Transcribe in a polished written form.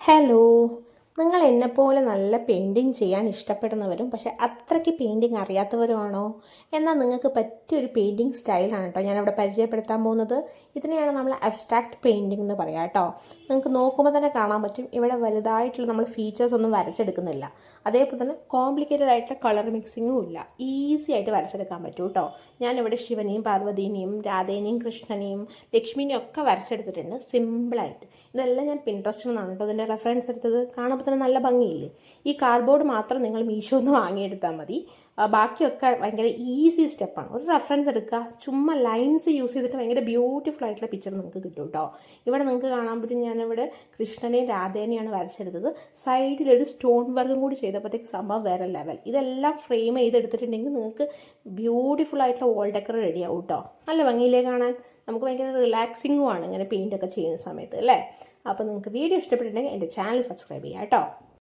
Hello, നിങ്ങൾ എന്നെപ്പോലെ നല്ല പെയിൻറ്റിങ് ചെയ്യാൻ ഇഷ്ടപ്പെടുന്നവരും പക്ഷേ അത്രയ്ക്ക് പെയിൻറ്റിങ് അറിയാത്തവരുമാണോ? എന്നാൽ നിങ്ങൾക്ക് പറ്റിയൊരു പെയിൻറ്റിങ് സ്റ്റൈലാണ് കേട്ടോ ഞാനിവിടെ പരിചയപ്പെടുത്താൻ പോകുന്നത്. ഇതിനെയാണ് നമ്മൾ അബ്സ്ട്രാക്റ്റ് പെയിൻറ്റിംഗ് എന്ന് പറയാം കേട്ടോ. നിങ്ങൾക്ക് നോക്കുമ്പോൾ തന്നെ കാണാൻ പറ്റും ഇവിടെ വലുതായിട്ടുള്ള നമ്മൾ ഫീച്ചേഴ്സ് ഒന്നും വരച്ചെടുക്കുന്നില്ല. അതേപോലെ തന്നെ കോംപ്ലിക്കേറ്റഡ് ആയിട്ടുള്ള കളർ മിക്സിങ്ങും ഇല്ല. ഈസി ആയിട്ട് വരച്ചെടുക്കാൻ പറ്റും കേട്ടോ. ഞാനിവിടെ ശിവനെയും പാർവതീനെയും രാധേനെയും കൃഷ്ണനെയും ലക്ഷ്മിനെയും ഒക്കെ വരച്ചെടുത്തിട്ടുണ്ട് സിമ്പിളായിട്ട്. ഇതെല്ലാം ഞാൻ പിൻട്രസ്റ്റിൽ നിന്നാണ് കേട്ടോ ഇതിൻ്റെ റെഫറൻസ് എടുത്തത്. കാണുമ്പോൾ തന്നെ നല്ല ഭംഗിയില്ലേ? ഈ കാർഡ്ബോർഡ് മാത്രം നിങ്ങൾ മീഷോന്ന് വാങ്ങിയെടുത്താൽ മതി. ബാക്കിയൊക്കെ ഭയങ്കര ഈസി സ്റ്റെപ്പാണ്. ഒരു റെഫറൻസ് എടുക്കുക, ചുമ്മാ ലൈൻസ് യൂസ് ചെയ്തിട്ട് ഭയങ്കര ബ്യൂട്ടിഫുൾ ആയിട്ടുള്ള പിക്ചർ നിങ്ങൾക്ക് കിട്ടും കേട്ടോ. ഇവിടെ നിങ്ങൾക്ക് കാണാൻ പറ്റും ഞാനിവിടെ കൃഷ്ണനെയും രാധേനെയാണ് വരച്ചെടുത്തത്. സൈഡിലൊരു സ്റ്റോൺ വർക്കും കൂടി ചെയ്തപ്പോഴത്തേക്ക് സംഭവം വേറെ ലെവൽ. ഇതെല്ലാം ഫ്രെയിം ചെയ്തെടുത്തിട്ടുണ്ടെങ്കിൽ നിങ്ങൾക്ക് ബ്യൂട്ടിഫുൾ ആയിട്ടുള്ള വോൾ ഡെക്കർ റെഡിയാവും കേട്ടോ. നല്ല ഭംഗിയിലേ കാണാൻ. നമുക്ക് ഭയങ്കര റിലാക്സിങ്ങും ആണ് ഇങ്ങനെ പെയിൻ്റൊക്കെ ചെയ്യുന്ന സമയത്ത് അല്ലേ. അപ്പോൾ നിങ്ങൾക്ക് വീഡിയോ ഇഷ്ടപ്പെട്ടിട്ടുണ്ടെങ്കിൽ എൻ്റെ ചാനൽ സബ്സ്ക്രൈബ് ചെയ്യാം കേട്ടോ.